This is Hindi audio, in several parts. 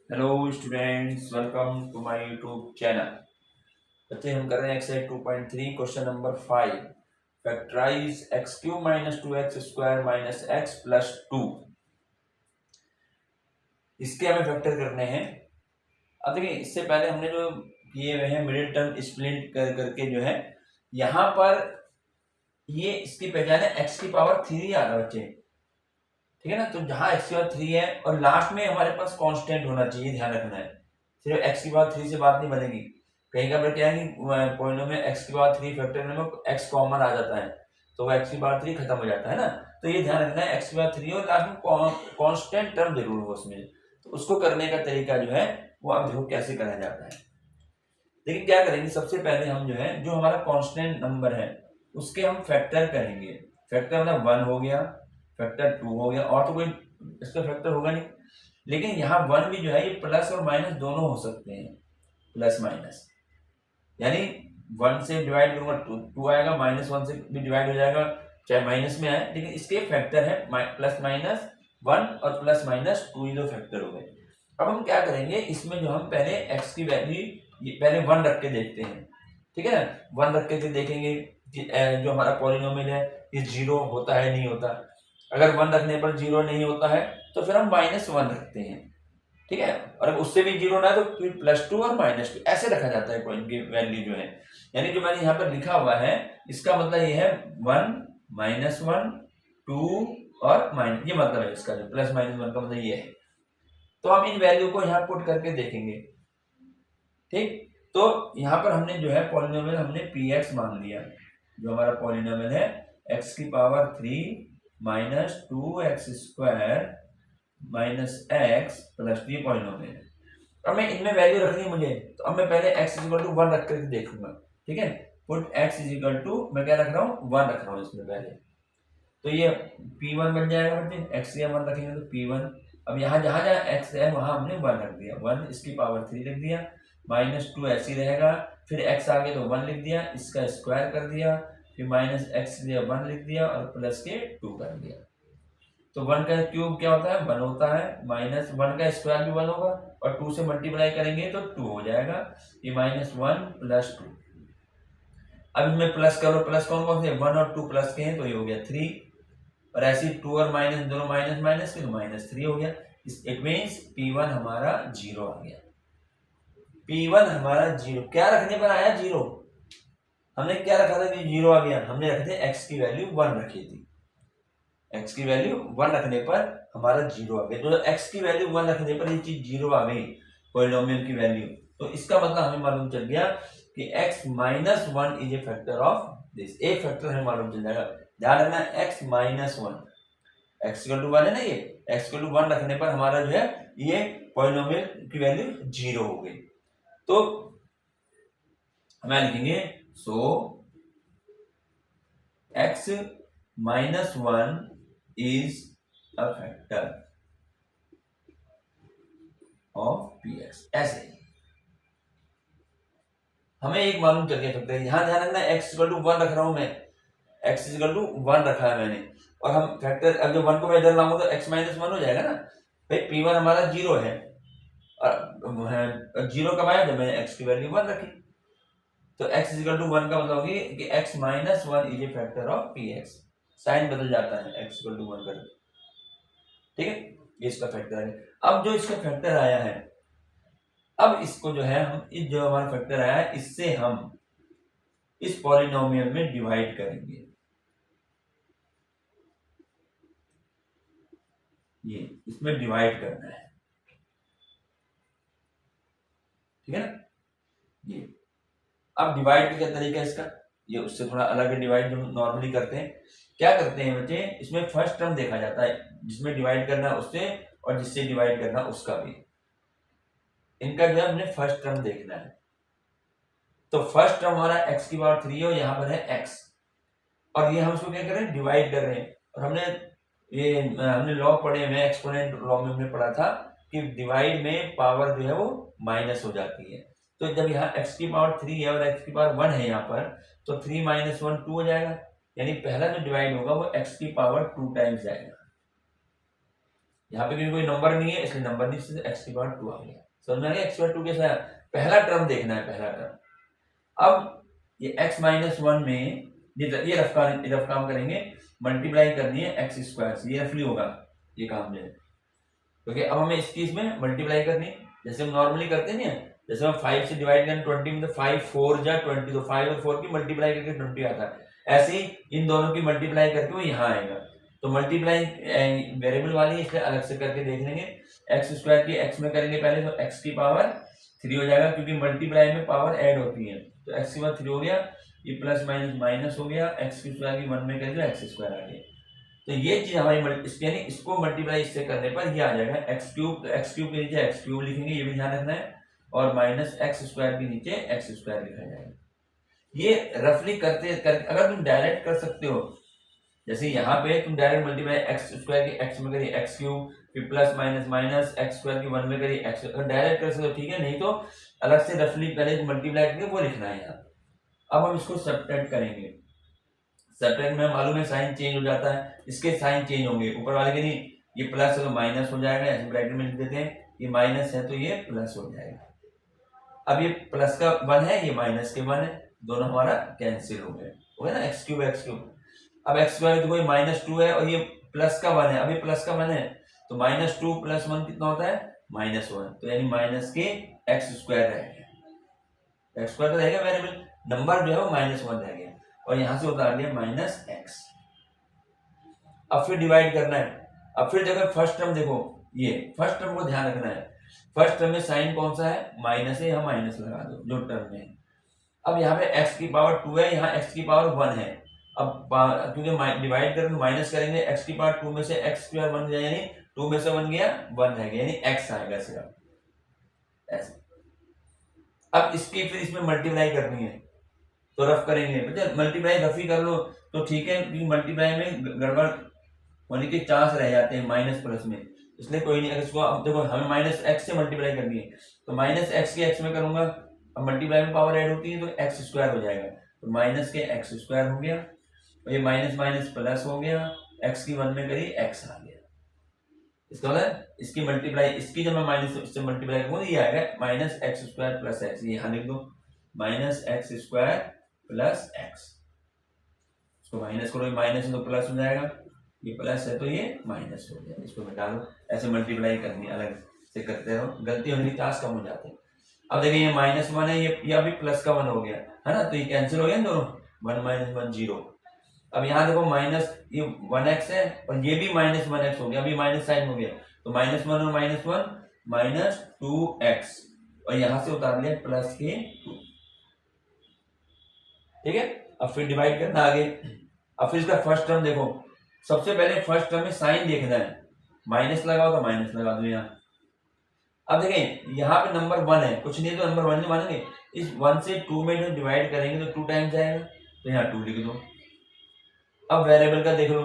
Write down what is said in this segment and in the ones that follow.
Hello students, welcome to my YouTube channel. बच्चे हम कर रहे हैं exercise 2.3 question number 5। Factorise x cube minus 2x² minus x plus 2। इसके हमें फैक्टर करने हैं। अब देखिए, इससे पहले हमने जो किए हुए हैं मिडिल टर्म स्प्लिट करके जो है यहाँ पर ये इसकी पहचान है एक्स की पावर 3 आ रहा बच्चे, ठीक है ना। तो जहां एक्स की पावर 3 है और लास्ट में हमारे पास कांस्टेंट होना चाहिए, ध्यान रखना है। सिर्फ एक्स की पावर 3 से बात नहीं बनेगी। कहीं का क्या है कि पॉइंटों में एक्स की पावर 3 फैक्टर में एक्स कॉमन आ जाता है, तो वो एक्स की पावर 3 खत्म हो जाता है ना। तो ये ध्यान रखना है, एक्स की पावर 3 और लास्ट में कांस्टेंट टर्म जरूर हो उसमें। तो उसको करने का तरीका जो है वो आप देखो कैसे करा जाता है। देखिए क्या करेंगे, सबसे पहले हम जो है जो हमारा कांस्टेंट नंबर है उसके हम फैक्टर करेंगे। फैक्टर मतलब 1 हो गया, फैक्टर 2 हो गया, और तो कोई इसका फैक्टर होगा नहीं। लेकिन यहाँ 1 भी जो है ये प्लस और माइनस दोनों हो सकते हैं, प्लस माइनस। यानी 1 से डिवाइड करूंगा 2 आएगा, -1 से भी डिवाइड हो जाएगा चाहे माइनस में आए, लेकिन इसके फैक्टर है प्लस माइनस 1 और प्लस माइनस 2, ये दो फैक्टर हो गए। अब हम क्या करेंगे, इसमें जो हम पहले x की वैल्यू पहले 1 रख के देखते हैं, ठीक है ना। 1 रख के देखेंगे कि जो हमारा पॉलिनोमियल है ये 0 होता है नहीं होता। अगर 1 रखने पर 0 नहीं होता है तो फिर हम -1 रखते हैं, ठीक है। और अगर उससे भी 0 ना है तो फिर +2 और -2 ऐसे रखा जाता है पॉइंट की वैल्यू जो है। यानी जो मैंने यहाँ पर लिखा हुआ है इसका मतलब ये है 1 -1 2 और माइनस, ये मतलब है इसका, जो +-1 का मतलब ये है। तो हम इन वैल्यू को यहाँ पुट करके देखेंगे, ठीक। तो यहाँ पर हमने जो है पॉलिनोमियल हमने px मान लिया, जो हमारा पॉलिनोमियल है x की power 3 minus 2x² minus x plus 3 polynomial है। अब मैं इनमें वैल्यू रखनी है मुझे, तो अब मैं पहले x इक्वल टू 1 रख करके देखूंगा, ठीक है। पुट x इक्वल टू, मैं क्या रख रहा हूँ 1 रख रहा हूँ इसमें पहले। तो ये p1 बन जाएगा बच्चे, x या 1 रखेंगे तो p1। अब यहाँ जहां जहां x है वहां हमने 1 रख दिया, 1 इसकी पावर 3 लिख दिया, -2 ऐसे ही रहेगा। फिर x आगे तो 1 लिख दिया, इसका स्क्वायर कर दिया, फिर -x लिया 1 लिख दिया और प्लस के 2 कर दिया। तो 1 का क्यूब क्या होता है 1 होता है, -1 का स्क्वायर भी 1 होगा, और 2 से मल्टीप्लाई करेंगे तो 2 हो जाएगा। ये -1 प्लस 2। अब इनमें प्लस करो, प्लस कौन कौन से 1 और 2 प्लस के हैं, तो ये हो गया 3। और ऐसे 2 और माइनस दोनों माइनस माइनस के, तो -3 हो गया। इट मीन्स P1 हमारा 0 आ गया। P1 हमारा 0 क्या रखने पर आया 0? हमने क्या रखा था कि 0 आ गया? हमने रखे थे x की वैल्यू 1 रखी थी। x की वैल्यू 1 रखने पर हमारा 0 आ गया। तो x की वैल्यू 1 रखने पर ये चीज 0 आ गई, पॉलिनोमियल की वैल्यू। तो इसका मतलब हमें मालूम चल गया कि x -1 is a factor of this. एक फैक्टर हमें मालूम चल जाएगा। ध्यान रखना, x -1, x इक्वल टू 1 है ना, ये x इक्वल टू 1 रखने पर हमारा जो है ये पॉलिनोमियल की वैल्यू 0 हो गई। तो हमें लिखेंगे सो x -1 is a factor of px। ऐसे हमें एक मालूम चल गया फैक्टर। यहां ध्यान रखना, x इक्वल टू 1 रख रहा हूं मैं, x इक्वल टू 1 रखा है मैंने, और हम फैक्टर अब जब 1 को मैं इधर लाऊंगा तो x -1 हो जाएगा ना। भाई P1 हमारा 0 है, और 0 कब आया? जब मैंने x की वैल्यू 1 रखी। तो x इक्वल टू 1 का मतलब होगी कि x -1 is a factor of px। Sign बदल जाता है x इक्वल टू 1 कर, ठीक है। ये इसका फैक्टर है। अब जो इसका फैक्टर आया है, अब इसको जो है हम इस जो हमारा फैक्टर आया है इससे हम इस पॉलिनोमियल में डिवाइड करेंगे। ये इसमें डिवाइड करना है, ठीक है ना। ये अब डिवाइड का क्या तरीका है इसका, ये उससे थोड़ा अलग है डिवाइड जो नॉर्मली करते हैं। क्या करते हैं बच्चे, इसमें फर्स्ट टर्म देखा जाता है, जिसमें डिवाइड करना उससे और जिससे डिवाइड करना उसका भी। इनका जो है हमने फर्स्ट टर्म देखना है। तो फर्स्ट टर्म हमारा x की पावर 3 है और यहाँ पर है x, और ये हम इसको क्या कर रहे हैं डिवाइड कर रहे हैं। और हमने लॉ पढ़े हुए, एक्सपोनेंट लॉ में हमने पढ़ा था कि डिवाइड में पावर जो है वो माइनस हो जाती है। तो जब यहाँ x की पावर 3 है और x की पावर 1 है यहाँ पर, तो 3 - 1 2 हो जाएगा। यानी पहला जो डिवाइड होगा वो x की पावर 2 टाइम्स जाएगा। यहाँ पे क्योंकि कोई नंबर नहीं है इसलिए नंबर नहीं, इसलिए x की पावर 2 आ गया। समझ में आ गया x की पावर 2 कैसे आया? पहला टर्म देखना है, पहला टर्म। अब ये x माइनस 1 में ये रफ काम करेंगे, मल्टीप्लाई करनी है एक्स स्क्वायर से, ये रफली होगा ये काम जो है, क्योंकि अब हमें इस चीज में मल्टीप्लाई करनी है जैसे हम नॉर्मली करते नहीं है। जैसे हम 5 से डिवाइड करें 20 में तो 5 4 जा 20, तो 5 और 4 की मल्टीप्लाई करके 20 आता है। ऐसे ही इन दोनों की मल्टीप्लाई करके वो यहाँ आएगा। तो मल्टीप्लाई वेरिएबल वाली इसलिए अलग से करके देख लेंगे। एक्स स्क्वायर की एक्स में करेंगे पहले तो एक्स की पावर 3 हो जाएगा, क्योंकि मल्टीप्लाई में पावर ऐड होती है। तो एक्स की पावर 3 हो गया, ये प्लस माइनस माइनस हो गया, एक्स की स्क्वायर की 1 में करेंगे एक्स स्क्वायर आ गया। तो ये चीज हमारी यानी इसको मल्टीप्लाई इससे करने पर ये आ जाएगा एक्स क्यूब। तो एक्स क्यूब के नीचे एक्स क्यूब लिखेंगे, ये भी ध्यान रखना है, और माइनस एक्स स्क्वायर के नीचे एक्स स्क्वायर लिखा जाएगा। ये रफली करते अगर तुम डायरेक्ट कर सकते हो, जैसे यहाँ पे तुम डायरेक्ट मल्टीप्लाई एक्स स्क्वायर की एक्स में करिए एक्स क्यूब, फिर plus minus minus x square की 1 में करिए एक्स, अगर डायरेक्ट कर सकते हो ठीक है, नहीं तो अलग से रफली पहले मल्टीप्लाई करके वो लिखना है यहाँ। अब हम इसको सब्ट्रैक्ट करेंगे। सब्ट्रैक्ट में मालूम है साइन चेंज हो जाता है, इसके साइन चेंज होंगे, ऊपर वाले के नहीं, ये प्लस है तो माइनस हो जाएगा, ऐसे ब्रैकेट में लिख देते हैं, ये माइनस है तो ये प्लस हो जाएगा। अब ये प्लस का 1 है, ये माइनस के 1 है, दोनों हमारा कैंसिल हो गए ना, एक्स क्यूब एक्स क्यूब। अब एक्स स्क्वायर तो कोई -2 है और ये प्लस का 1 है, अब ये प्लस का 1 है तो -2 + 1 कितना होता है -1, तो यानी माइनस के एक्स स्क्वायर रहेगा। एक्स स्क्वायर तो रहेगा वेरिएबल, नंबर जो है वो -1 रह गया, और यहां से उतार लिया -x। अब फिर डिवाइड करना है। अब फिर जगह फर्स्ट टर्म देखो, ये फर्स्ट टर्म को ध्यान रखना है, फर्स्ट टर्म में साइन कौन सा है, माइनस है, यहाँ माइनस लगा दो जो टर्म में। अब यहाँ पे x की पावर 2 है, यहाँ x की पावर 1 है। अब क्योंकि डिवाइड करेंगे माइनस करेंगे, x की पावर 2 में से x स्क्वायर 1 गया, यानी 2 में से 1 गया 1 रह गया, यानी x आएगा सिर्फ ऐसे। अब इसकी फिर इसमें मल्टीप्लाई करनी है तो रफ करेंगे, मल्टीप्लाई रफ ही कर लो तो ठीक है, क्योंकि मल्टीप्लाई में गड़बड़ होने के चांस रह जाते हैं माइनस प्लस में, इसलिए कोई नहीं। अगर इसको अब देखो हमें -x से मल्टीप्लाई करनी है, तो -x की x में करूंगा, अब मल्टीप्लाई में पावर ऐड होती है तो एक्स स्क्वायर हो जाएगा, तो माइनस के एक्स स्क्वायर हो गया, और ये माइनस माइनस प्लस हो गया, x की 1 में करी x आ गया। इसका मतलब इसकी मल्टीप्लाई, इसकी जब मैं माइनस इससे मल्टीप्लाई करूंगा ये आएगा -x² + x, ये यहाँ लिख दो -x² + x, इसको माइनस करो, माइनस है तो प्लस हो जाएगा, ये प्लस है तो ये माइनस हो जाएगा, इसको घटा लो। ऐसे मल्टीप्लाई करनी अलग से करते रहो, गलती होने के चांस कम हो जाते हैं। अब देखिए ये -1 है, ये अभी प्लस का 1 हो गया है ना, तो ये कैंसिल हो गया दोनों, 1 - 1 0। अब यहाँ देखो माइनस ये 1x है और ये भी -1x हो गया, अभी माइनस साइन हो गया, तो -1 और -1 -2x, और यहाँ से उतार लिया प्लस के 2, ठीक है। अब फिर डिवाइड करना आगे। अब फिर इसका फर्स्ट टर्म देखो, सबसे पहले फर्स्ट टर्म में साइन देखना है, माइनस लगाओ तो माइनस लगा दो यहाँ। अब देखें यहाँ पे नंबर 1 है, कुछ नहीं तो नंबर 1 नहीं मानेंगे, इस 1 से 2 में जो डिवाइड करेंगे तो 2 टाइम्स आएगा, तो यहाँ 2 लिख दो। अब वेरिएबल का देख लो,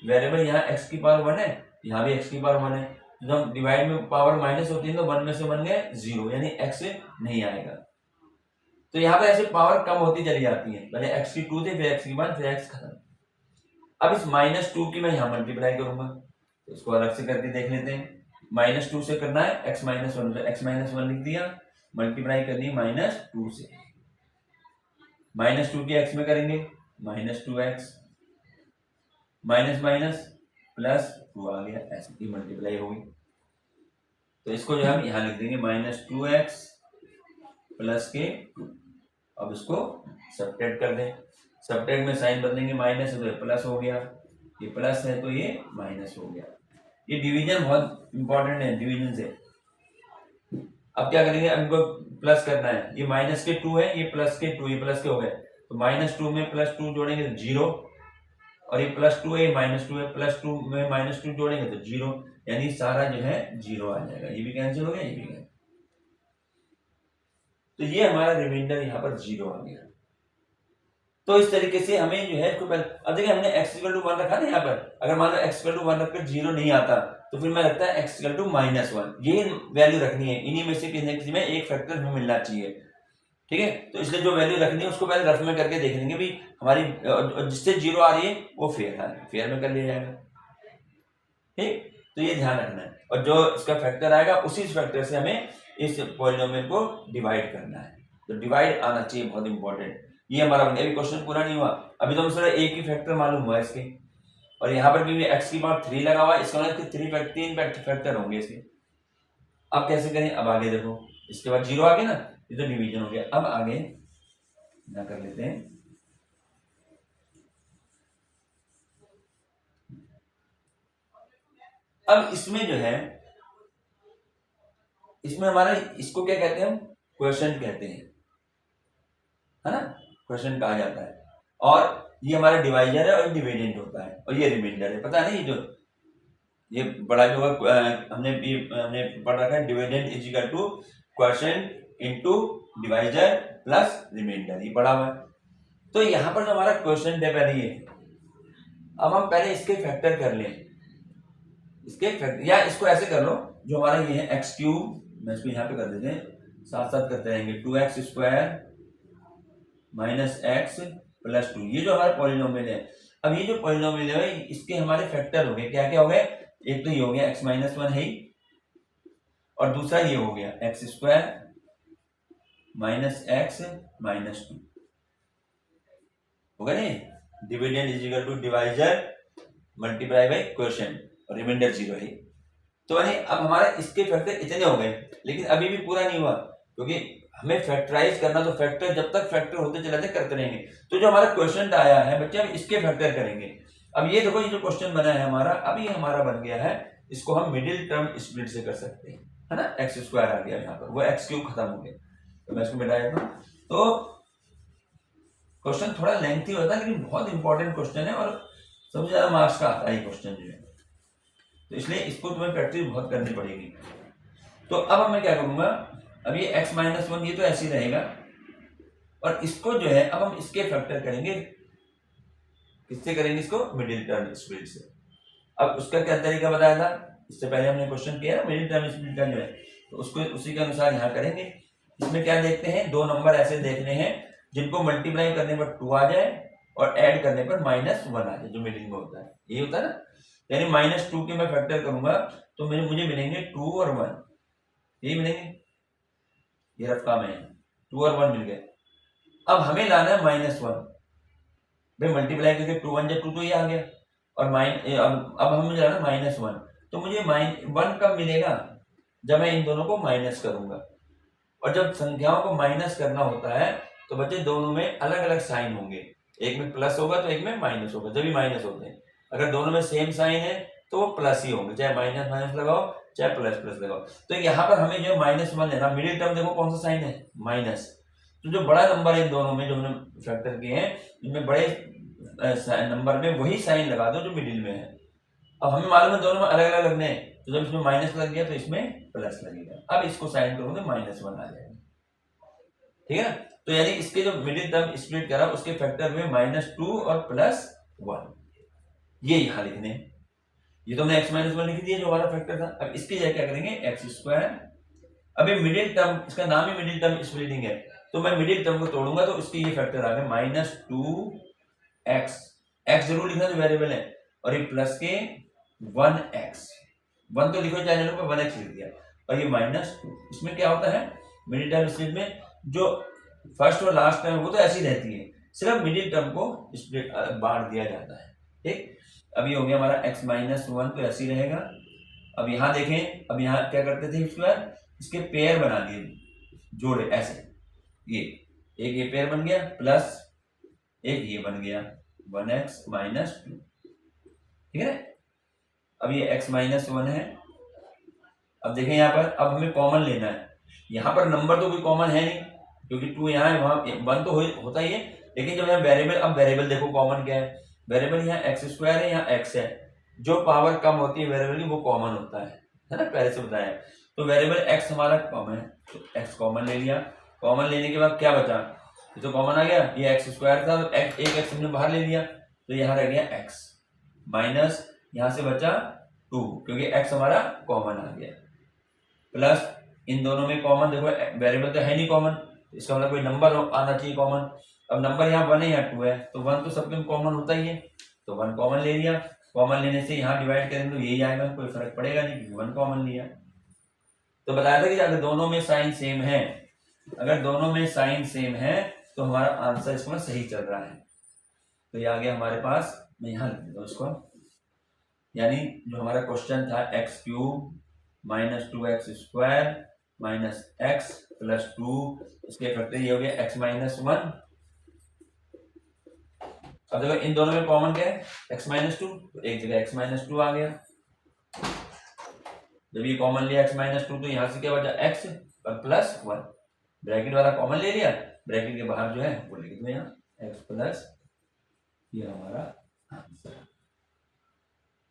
वेरिएबल यहाँ x की पावर 1 है, यहाँ भी x की पावर 1 है, जब डिवाइड में पावर माइनस होती है तो 1 में से 1 गए 0, यानी x नहीं आएगा। तो यहाँ पे ऐसे पावर कम होती चली जाती है, पहले x की 2 थी, फिर x की 1, फिर x खत्म। अब इस -2 की मैं यहाँ मल्टीप्लाई करूंगा, तो इसको अलग से करके देख लेते हैं। -2 से करना है x - 1, तो x - 1 लिख दिया, मल्टीप्लाई करनी है -2 से, -2 की x में करेंगे -2x, माइनस माइनस प्लस 2 आ गया, ऐसे की मल्टीप्लाई होगी। तो इसको जो हम यहाँ लिख देंगे -2x प्लस के 2। अब इसको सब्ट्रैक्ट कर दें, सब्ट्रैक्ट में साइन बदलेंगे, माइनस है तो ये प्लस हो गया, ये प्लस है तो ये माइनस हो गया। ये डिवीजन बहुत इंपॉर्टेंट है, डिवीजन से। अब क्या करेंगे, अब इनको प्लस करना है, ये माइनस के 2 है, ये प्लस के 2, ये प्लस के हो गए, तो -2 में +2 जोड़ेंगे तो 0, और ये +2 है, -2 है, +2 में -2 जोड़ेंगे तो 0, यानी सारा जो है 0 आ जाएगा, ये भी कैंसिल हो गया, ये भी कैंसिल। तो ये हमारा रिमाइंडर यहाँ पर 0 आ गया। तो इस तरीके से हमें जो है, अब देखिए हमने x = 1 रखा ना यहाँ पर, अगर मान लो x = 1 रखकर 0 नहीं आता तो फिर मैं लगता है x = -1, ये वैल्यू रखनी है, इन्हीं में से किसी न किसी में एक फैक्टर हमें मिलना चाहिए, ठीक है। तो इसलिए जो वैल्यू रखनी है उसको पहले रफ में करके देख लेंगे भी हमारी, जिससे 0 आ रही है वो फेयर है, फेयर में कर लिया जाएगा, ठीक। तो ये ध्यान रखना है, और जो इसका फैक्टर आएगा उसी फैक्टर से हमें इस पॉलिनोमियल को डिवाइड करना है। तो डिवाइड आना चाहिए, बहुत इंपॉर्टेंट। ये हमारा अभी क्वेश्चन पूरा नहीं हुआ, अभी तो हमें एक ही फैक्टर मालूम हुआ इसके, और यहाँ पर भी x की पावर 3 लगा हुआ है, इसका मतलब 3 फैक्टर होंगे इसके। अब कैसे करें, अब आगे देखो, इसके बाद 0 आ गया ना, ये तो डिवीजन हो गया। अब आगे ना कर लेते हैं, अब इसमें जो है, इसमें हमारा इसको क्या कहते हैं हम, क्वेश्चन कहते हैं, है ना, क्वेश्चन कहा जाता है। और ये हमारा डिवाइजर है और डिविडेंड होता है, और ये रिमाइंडर है। पता नहीं, जो ये बड़ा जो हमने पढ़ रखा है, dividend is equal to question into divisor plus remainder, ये पढ़ा हुआ है। तो यहाँ पर जो हमारा क्वेश्चन है पहले ये, अब हम पहले इसके फैक्टर कर लें, इसके फैक्टर, या इसको ऐसे कर लो, जो हमारा ये है एक्स क्यूब, मैं इसको यहाँ पे कर देते हैं, साथ साथ करते रहेंगे, 2x square minus x plus 2, ये जो हमारा पॉलिनोमियल है। अब ये जो पॉलिनोमियल है इसके हमारे फैक्टर हो गए, क्या क्या हो गए, एक तो ये हो गया x माइनस 1 है, और दूसरा ये हो गया x square minus x minus 2, होगा नहीं, dividend is equal to divisor multiply by quotient, और रिमाइंडर 0 है। तो अब हमारा इसके फैक्टर इतने हो गए, लेकिन अभी भी पूरा नहीं हुआ, क्योंकि हमें फैक्टराइज करना, तो फैक्टर जब तक फैक्टर होते चले जाते करते रहेंगे। तो जो हमारा क्वेश्चन आया है बच्चे, अब इसके फैक्टर करेंगे। अब ये देखो, ये जो क्वेश्चन बना है हमारा, अब ये हमारा बन गया है, इसको हम मिडिल टर्म स्प्लिट से कर सकते हैं, है ना, एक्स स्क्वायर आ गया यहाँ पर, वो एक्स क्यूब खत्म हो गया। तो मैं इसको मिटा देता हूँ। तो क्वेश्चन थोड़ा लेंथी होता है, लेकिन बहुत इंपॉर्टेंट क्वेश्चन है, और सबसे ज्यादा मार्क्स का आता है क्वेश्चन जो है, तो इसलिए इसको तुम्हें प्रैक्टिस बहुत करनी पड़ेगी। तो अब मैं क्या करूंगा, अब ये x माइनस 1 ये तो ऐसे ही रहेगा, और इसको जो है अब हम इसके फैक्टर करेंगे, किससे करेंगे इसको, मिडिल टर्म स्प्लिट से। अब उसका क्या तरीका बताया था, इससे पहले हमने क्वेश्चन किया मिडिल टर्म स्प्लिट का जो है, तो उसको उसी के अनुसार यहाँ करेंगे। इसमें क्या देखते हैं, दो नंबर ऐसे देखने हैं जिनको मल्टीप्लाई करने पर 2 आ जाए और ऐड करने पर -1 आ जाए, जो मिडिल में होता है, ये होता है ना। यानी -2 के मैं फैक्टर करूंगा तो मुझे मिलेंगे 2 और 1, यही मिलेंगे, ये रफ काम है, 2 और 1 मिल गए। अब हमें लाना है -1, भाई मल्टीप्लाई करके 2 1 2 तो ये आ गया, और अब हमें लाना -1, तो मुझे 1 कब मिलेगा, जब मैं इन दोनों को माइनस करूंगा। और जब संख्याओं को माइनस करना होता है तो बच्चे दोनों में अलग अलग साइन होंगे, एक में प्लस होगा तो एक में माइनस होगा, जब भी माइनस होते हैं। अगर दोनों में सेम साइन है तो वो प्लस ही होंगे, चाहे माइनस माइनस लगाओ चाहे प्लस प्लस लगाओ। तो यहाँ पर हमें जो -1 लेना, मिडिल टर्म देखो कौन सा साइन है, माइनस। तो जो बड़ा नंबर है इन दोनों में जो हमने फैक्टर किए हैं, इनमें बड़े नंबर में वही साइन लगा दो जो मिडिल में है। अब हमें मालूम है दोनों में अलग अलग लगने हैं, तो जब इसमें माइनस लग गया तो इसमें प्लस लगेगा। अब इसको साइन करोगे -1 आ जाएगा, ठीक है ना। तो यानी इसके जो मिडिल टर्म स्प्लिट करा उसके फैक्टर में -2 और +1, ये यहां लिखने हैं। ये तो हमने x -1 लिख दिया जो हमारा फैक्टर था। अब इसकी जगह क्या करेंगे, एक्स स्क्वायर। अभी मिडिल टर्म, इसका नाम ही मिडिल टर्म स्प्लिटिंग है, तो मैं मिडिल टर्म को तोड़ूंगा तो उसके ये फैक्टर आ गए -2x, x जरूर लिखना जो वेरिएबल है, और ये प्लस के 1x, 1 तो लिखो चाहे पर 1x लिख दिया, और ये -2। इसमें क्या होता है, मिडिल टर्म स्प्लिट में जो फर्स्ट और लास्ट टर्म वो तो ऐसी रहती है, सिर्फ मिडिल टर्म को स्प्लिट बांट दिया जाता है, ठीक। अब ये हो गया हमारा x -1 तो ऐसे ही रहेगा। अब यहाँ देखें, अब यहाँ क्या करते थे, इसके पेयर बना दिए, जोड़े ऐसे, ये एक ये पेयर बन गया, प्लस एक ये बन गया 1x -2, ठीक है। अब ये x -1 है। अब देखें यहाँ पर, अब हमें कॉमन लेना है। यहाँ पर नंबर तो कोई कॉमन है नहीं, क्योंकि 2 यहाँ है, वहां 1 तो होता ही है, लेकिन जब यहाँ वेरिएबल, अब वेरिएबल देखो कॉमन क्या है, वेरिएबल यहाँ x स्क्वायर है, यहाँ x है, जो पावर कम होती है वेरिएबल की वो कॉमन होता है ना, पहले से बताया। तो वेरिएबल x हमारा कॉमन है, तो x कॉमन ले लिया। कॉमन लेने के बाद क्या बचा, ये तो कॉमन आ गया, ये x स्क्वायर था, तो एक x हमने बाहर ले लिया, तो यहाँ रह गया x, माइनस यहाँ से बचा 2, क्योंकि x हमारा कॉमन आ गया, प्लस इन दोनों में कॉमन, देखो वेरिएबल तो है नहीं कॉमन, इसका मतलब कोई नंबर आना चाहिए कॉमन। अब नंबर यहाँ 1 है, यहाँ 2 है, तो 1 तो सबके कॉमन होता ही है, तो 1 कॉमन ले लिया। कॉमन लेने से यहाँ डिवाइड करेंगे तो यही आएगा, कोई फर्क पड़ेगा नहीं क्योंकि 1 कॉमन लिया। तो बताया था कि अगर दोनों में साइन सेम है, अगर दोनों में साइन सेम है तो हमारा आंसर इसमें सही चल रहा है। तो ये आ गया हमारे पास, मैं यहाँ लिख देता हूँ इसको, यानी जो हमारा क्वेश्चन था x cube minus 2x square minus x plus 2, इसके फैक्टर ये हो गया x माइनस 1। अब देखो इन दोनों में कॉमन क्या है, x माइनस 2, तो एक जगह x माइनस 2 आ गया। जब ये कॉमन लिया x माइनस 2 तो यहाँ से क्या बचा x और प्लस 1, ब्रैकेट वाला कॉमन ले लिया, ब्रैकेट के बाहर जो है वो लिख दो यहाँ x प्लस, ये हमारा आंसर।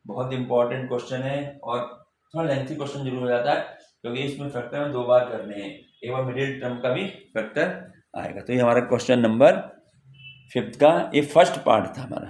बहुत इंपॉर्टेंट क्वेश्चन है और थोड़ा लेंथी क्वेश्चन जरूर हो जाता है क्योंकि इसमें फैक्टर में 2 बार करने हैं, एक बार मिडिल टर्म का भी फैक्टर आएगा। तो ये हमारा क्वेश्चन नंबर 5 का ये फर्स्ट पार्ट था हमारा।